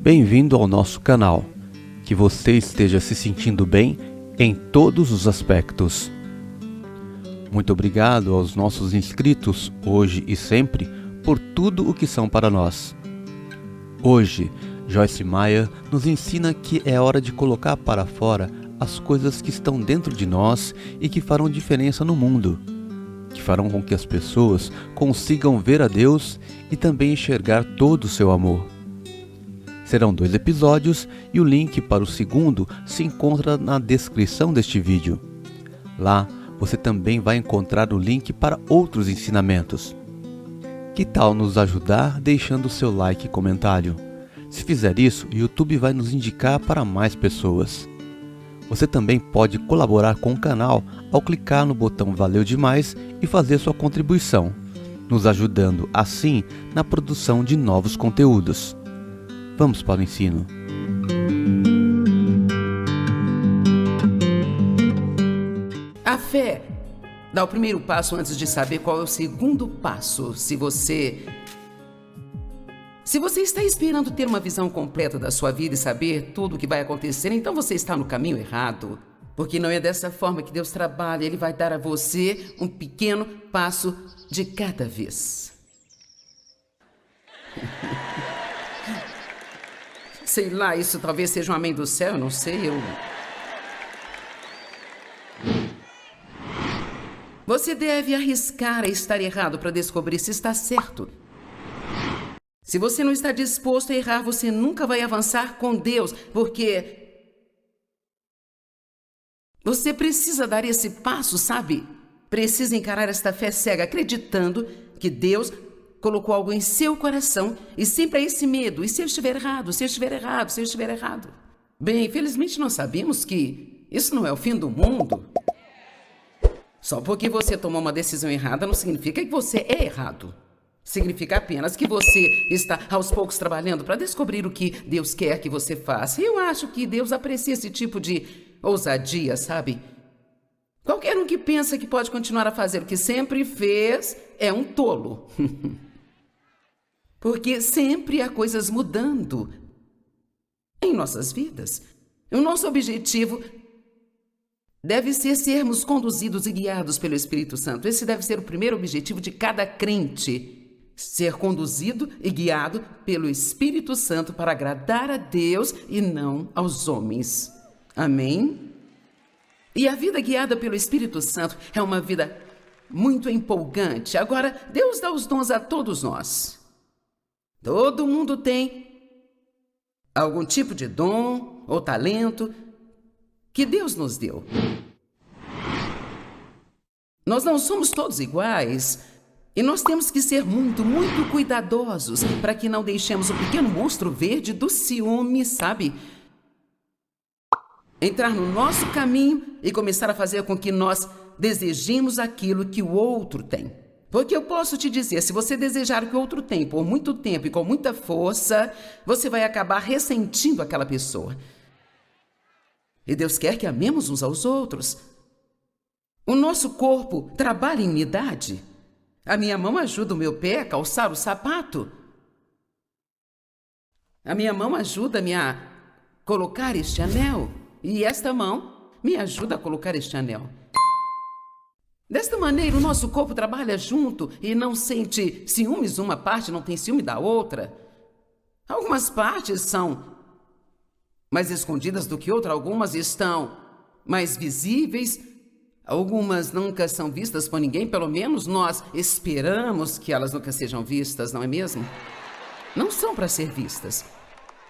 Bem-vindo ao nosso canal. Que você esteja se sentindo bem em todos os aspectos. Muito obrigado aos nossos inscritos, hoje e sempre, por tudo o que são para nós. Hoje, Joyce Meyer nos ensina que é hora de colocar para fora as coisas que estão dentro de nós e que farão diferença no mundo, que farão com que as pessoas consigam ver a Deus e também enxergar todo o seu amor. Serão 2 episódios e o link para o segundo se encontra na descrição deste vídeo. Lá você também vai encontrar o link para outros ensinamentos. Que tal nos ajudar deixando seu like e comentário? Se fizer isso, o YouTube vai nos indicar para mais pessoas. Você também pode colaborar com o canal ao clicar no botão Valeu Demais e fazer sua contribuição, nos ajudando assim na produção de novos conteúdos. Vamos para o ensino. A fé dá o primeiro passo antes de saber qual é o segundo passo. Se você está esperando ter uma visão completa da sua vida e saber tudo o que vai acontecer, então você está no caminho errado. Porque não é dessa forma que Deus trabalha. Ele vai dar a você um pequeno passo de cada vez. Sei lá, isso talvez seja um amém do céu, eu não sei, Você deve arriscar a estar errado para descobrir se está certo. Se você não está disposto a errar, você nunca vai avançar com Deus, porque você precisa dar esse passo, sabe? Precisa encarar esta fé cega, acreditando que Deus colocou algo em seu coração e sempre há esse medo. E se eu estiver errado? Se eu estiver errado? Se eu estiver errado? Bem, infelizmente nós sabemos que isso não é o fim do mundo. Só porque você tomou uma decisão errada não significa que você é errado. Significa apenas que você está aos poucos trabalhando para descobrir o que Deus quer que você faça. E eu acho que Deus aprecia esse tipo de ousadia, sabe? Qualquer um que pensa que pode continuar a fazer o que sempre fez é um tolo. Porque sempre há coisas mudando em nossas vidas. O nosso objetivo deve ser sermos conduzidos e guiados pelo Espírito Santo. Esse deve ser o primeiro objetivo de cada crente. Ser conduzido e guiado pelo Espírito Santo para agradar a Deus e não aos homens. Amém? E a vida guiada pelo Espírito Santo é uma vida muito empolgante. Agora, Deus dá os dons a todos nós. Todo mundo tem algum tipo de dom ou talento que Deus nos deu. Nós não somos todos iguais e nós temos que ser muito, muito cuidadosos para que não deixemos o pequeno monstro verde do ciúme, sabe? Entrar no nosso caminho e começar a fazer com que nós desejemos aquilo que o outro tem. Porque eu posso te dizer, se você desejar o que o outro tem por muito tempo e com muita força, você vai acabar ressentindo aquela pessoa. E Deus quer que amemos uns aos outros. O nosso corpo trabalha em unidade. A minha mão ajuda o meu pé a calçar o sapato. A minha mão ajuda-me a colocar este anel. E esta mão me ajuda a colocar este anel. Desta maneira, o nosso corpo trabalha junto e não sente ciúmes. Uma parte não tem ciúme da outra. Algumas partes são mais escondidas do que outra. Algumas estão mais visíveis. Algumas nunca são vistas por ninguém. Pelo menos nós esperamos que elas nunca sejam vistas, não é mesmo? Não são para ser vistas.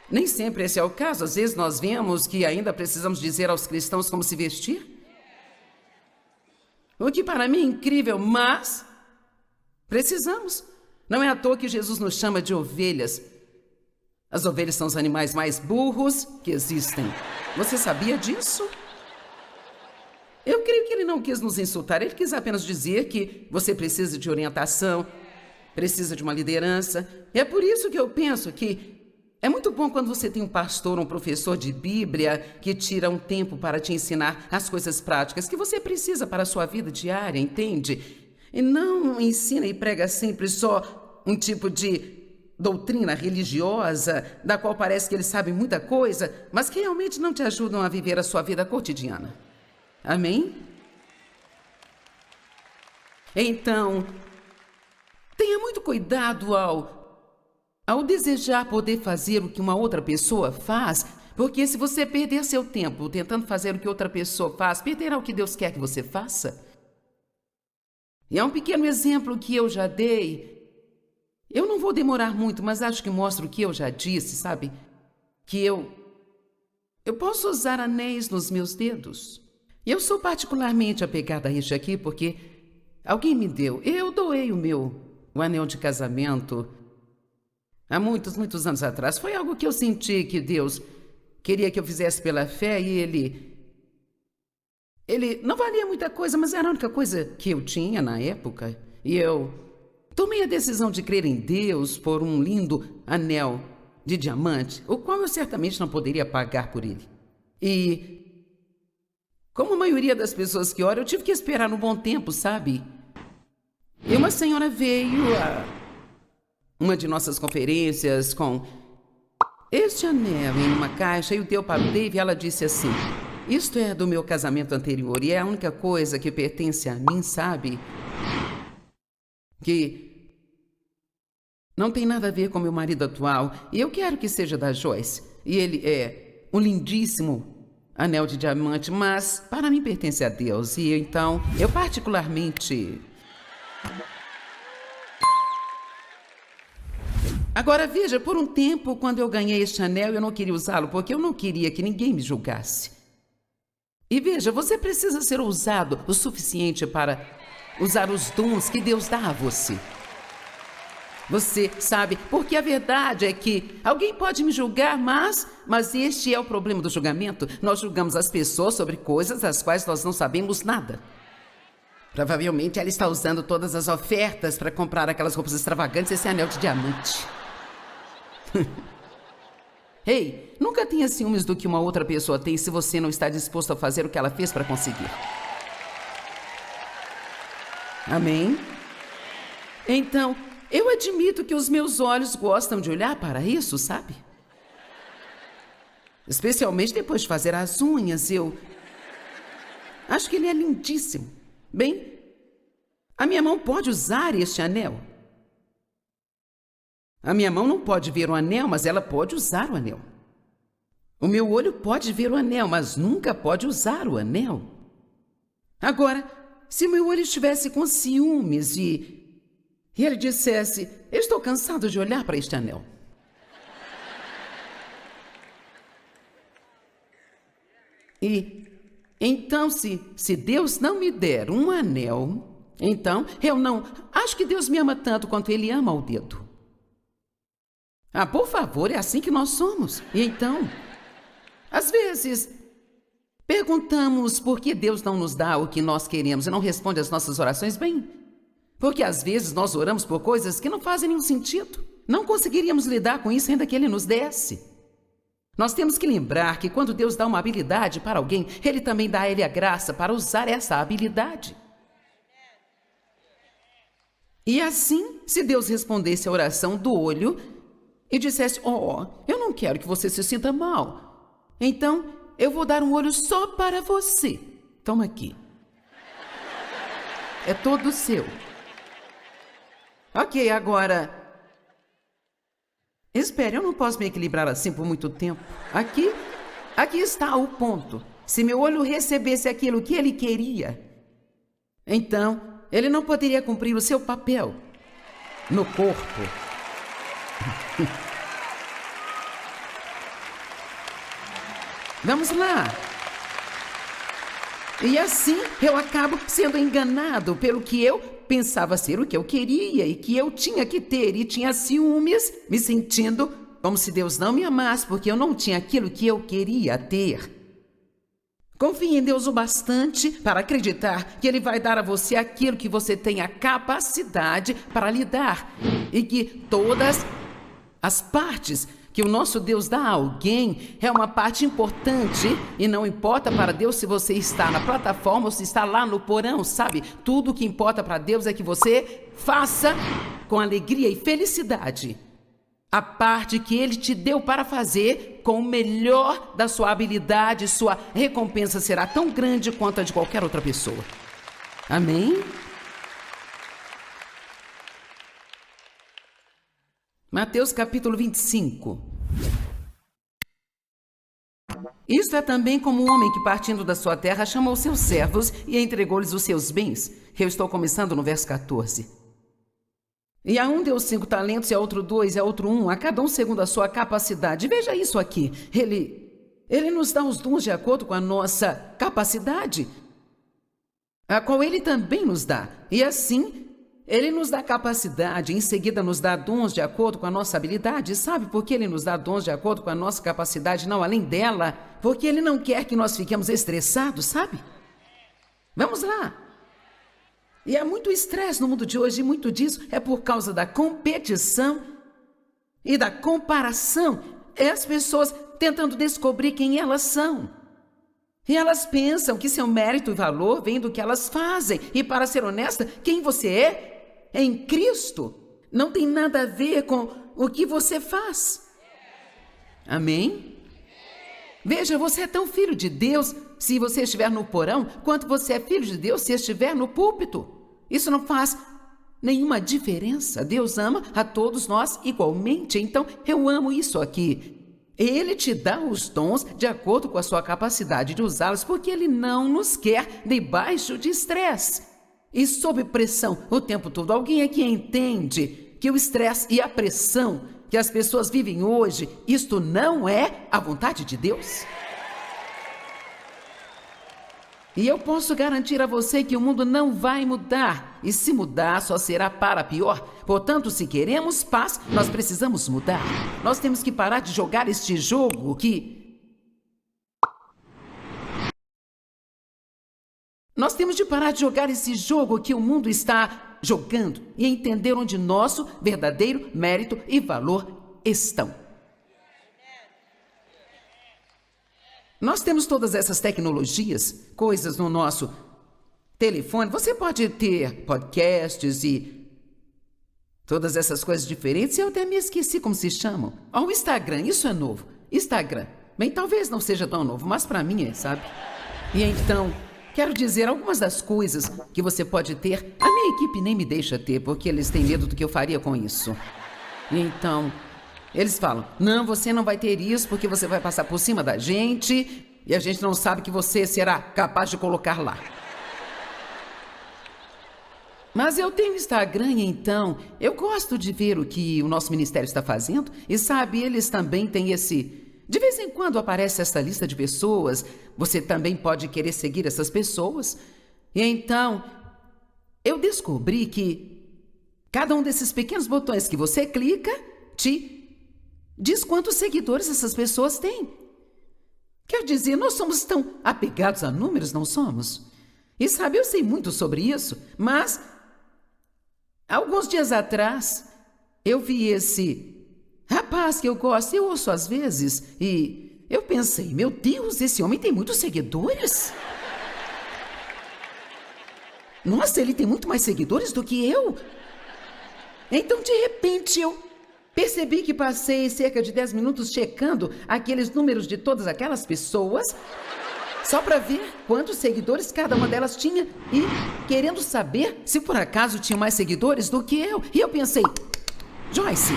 Nem sempre esse é o caso. Às vezes nós vemos que ainda precisamos dizer aos cristãos como se vestir. O que para mim é incrível, mas precisamos. Não é à toa que Jesus nos chama de ovelhas. As ovelhas são os animais mais burros que existem. Você sabia disso? Eu creio que ele não quis nos insultar. Ele quis apenas dizer que você precisa de orientação, precisa de uma liderança. E é por isso que eu penso que é muito bom quando você tem um pastor, um professor de Bíblia que tira um tempo para te ensinar as coisas práticas que você precisa para a sua vida diária, entende? E não ensina e prega sempre só um tipo de doutrina religiosa, da qual parece que eles sabem muita coisa, mas que realmente não te ajudam a viver a sua vida cotidiana. Amém? Então, tenha muito cuidado ao desejar poder fazer o que uma outra pessoa faz, porque se você perder seu tempo tentando fazer o que outra pessoa faz, perderá o que Deus quer que você faça. E é um pequeno exemplo que eu já dei. Eu não vou demorar muito, mas acho que mostra o que eu já disse, sabe? Que eu posso usar anéis nos meus dedos. E eu sou particularmente apegada a este aqui porque alguém me deu. Eu doei o anel de casamento há muitos, muitos anos atrás. Foi algo que eu senti que Deus queria que eu fizesse pela fé e ele não valia muita coisa, mas era a única coisa que eu tinha na época. E eu tomei a decisão de crer em Deus por um lindo anel de diamante, o qual eu certamente não poderia pagar por ele. E, como a maioria das pessoas que oram, eu tive que esperar um bom tempo, sabe? E uma senhora veio a uma de nossas conferências com este anel em uma caixa e o deu para o Dave e ela disse assim: isto é do meu casamento anterior e é a única coisa que pertence a mim, sabe? Que não tem nada a ver com meu marido atual e eu quero que seja da Joyce. E ele é um lindíssimo anel de diamante, mas para mim pertence a Deus. E então, eu particularmente... Agora veja, por um tempo, quando eu ganhei este anel, eu não queria usá-lo porque eu não queria que ninguém me julgasse. E veja, você precisa ser ousado o suficiente para usar os dons que Deus dá a você. Você sabe, porque a verdade é que alguém pode me julgar, mas este é o problema do julgamento. Nós julgamos as pessoas sobre coisas das quais nós não sabemos nada. Provavelmente ela está usando todas as ofertas para comprar aquelas roupas extravagantes e esse anel de diamante. Ei, nunca tenha ciúmes do que uma outra pessoa tem se você não está disposto a fazer o que ela fez para conseguir. Amém? Então, eu admito que os meus olhos gostam de olhar para isso, sabe? Especialmente depois de fazer as unhas, eu acho que ele é lindíssimo. Bem, a minha mão pode usar este anel. A minha mão não pode ver o anel, mas ela pode usar o anel. O meu olho pode ver o anel, mas nunca pode usar o anel. Agora, se meu olho estivesse com ciúmes e ele dissesse: eu estou cansado de olhar para este anel. E então, se Deus não me der um anel, então eu não acho que Deus me ama tanto quanto Ele ama o dedo. Ah, por favor, é assim que nós somos. E então, às vezes, perguntamos por que Deus não nos dá o que nós queremos e não responde às nossas orações bem. Porque às vezes nós oramos por coisas que não fazem nenhum sentido. Não conseguiríamos lidar com isso ainda que Ele nos desse. Nós temos que lembrar que quando Deus dá uma habilidade para alguém, Ele também dá a ele a graça para usar essa habilidade. E assim, se Deus respondesse a oração do olho e dissesse: eu não quero que você se sinta mal, então eu vou dar um olho só para você. Toma aqui. É todo seu. Ok, agora... espere, eu não posso me equilibrar assim por muito tempo. Aqui está o ponto. Se meu olho recebesse aquilo que ele queria, então ele não poderia cumprir o seu papel no corpo. Vamos lá. E assim eu acabo sendo enganado pelo que eu pensava ser o que eu queria e que eu tinha que ter, e tinha ciúmes, me sentindo como se Deus não me amasse porque eu não tinha aquilo que eu queria ter. Confie em Deus o bastante para acreditar que Ele vai dar a você aquilo que você tem a capacidade para lidar, e que todas as partes que o nosso Deus dá a alguém é uma parte importante, e não importa para Deus se você está na plataforma ou se está lá no porão, sabe? Tudo o que importa para Deus é que você faça com alegria e felicidade. a parte que Ele te deu para fazer com o melhor da sua habilidade. Sua recompensa será tão grande quanto a de qualquer outra pessoa. Amém? Mateus capítulo 25. Isto é também como um homem que, partindo da sua terra, chamou seus servos e entregou-lhes os seus bens. Eu estou começando no verso 14. E a um deu 5 talentos, e a outro 2, e a outro 1, a cada um segundo a sua capacidade. Veja isso aqui. Ele nos dá os dons de acordo com a nossa capacidade, a qual Ele também nos dá. E assim, Ele nos dá capacidade, em seguida nos dá dons de acordo com a nossa habilidade. Sabe por que Ele nos dá dons de acordo com a nossa capacidade, não além dela? Porque Ele não quer que nós fiquemos estressados, sabe? Vamos lá. E há muito estresse no mundo de hoje, e muito disso é por causa da competição e da comparação. É as pessoas tentando descobrir quem elas são. E elas pensam que seu mérito e valor vem do que elas fazem. E para ser honesta, quem você é em Cristo não tem nada a ver com o que você faz. Amém? Veja, você é tão filho de Deus se você estiver no porão, quanto você é filho de Deus se estiver no púlpito. Isso não faz nenhuma diferença. Deus ama a todos nós igualmente. Então, eu amo isso aqui. Ele te dá os dons de acordo com a sua capacidade de usá-los, porque Ele não nos quer debaixo de estresse e sob pressão o tempo todo. Alguém aqui entende que o estresse e a pressão que as pessoas vivem hoje, isto não é a vontade de Deus? E eu posso garantir a você que o mundo não vai mudar, e se mudar só será para pior. Portanto, se queremos paz, nós precisamos mudar. Nós temos que parar de jogar este jogo Nós temos de parar de jogar esse jogo que o mundo está jogando e entender onde nosso verdadeiro mérito e valor estão. Nós temos todas essas tecnologias, coisas no nosso telefone. Você pode ter podcasts e todas essas coisas diferentes. Eu até me esqueci como se chamam. O Instagram, isso é novo. Instagram. Bem, talvez não seja tão novo, mas para mim é, sabe? E então, quero dizer, algumas das coisas que você pode ter, a minha equipe nem me deixa ter, porque eles têm medo do que eu faria com isso. E então, eles falam, não, você não vai ter isso porque você vai passar por cima da gente e a gente não sabe que você será capaz de colocar lá. Mas eu tenho Instagram e então eu gosto de ver o que o nosso ministério está fazendo e sabe, eles também têm esse... De vez em quando aparece essa lista de pessoas, você também pode querer seguir essas pessoas. E então, eu descobri que cada um desses pequenos botões que você clica te diz quantos seguidores essas pessoas têm. Quer dizer, nós somos tão apegados a números, não somos? E sabe, eu sei muito sobre isso, mas alguns dias atrás eu vi esse rapaz que eu gosto, eu ouço às vezes, e eu pensei, meu Deus, esse homem tem muitos seguidores? Nossa, ele tem muito mais seguidores do que eu. Então, de repente, eu percebi que passei cerca de 10 minutos checando aqueles números de todas aquelas pessoas, só para ver quantos seguidores cada uma delas tinha e querendo saber se por acaso tinham mais seguidores do que eu. E eu pensei, Joyce,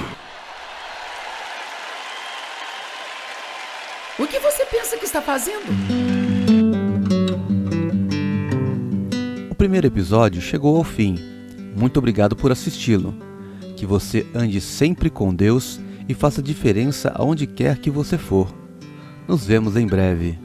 o que você pensa que está fazendo? O primeiro episódio chegou ao fim. Muito obrigado por assisti-lo. Que você ande sempre com Deus e faça diferença aonde quer que você for. Nos vemos em breve.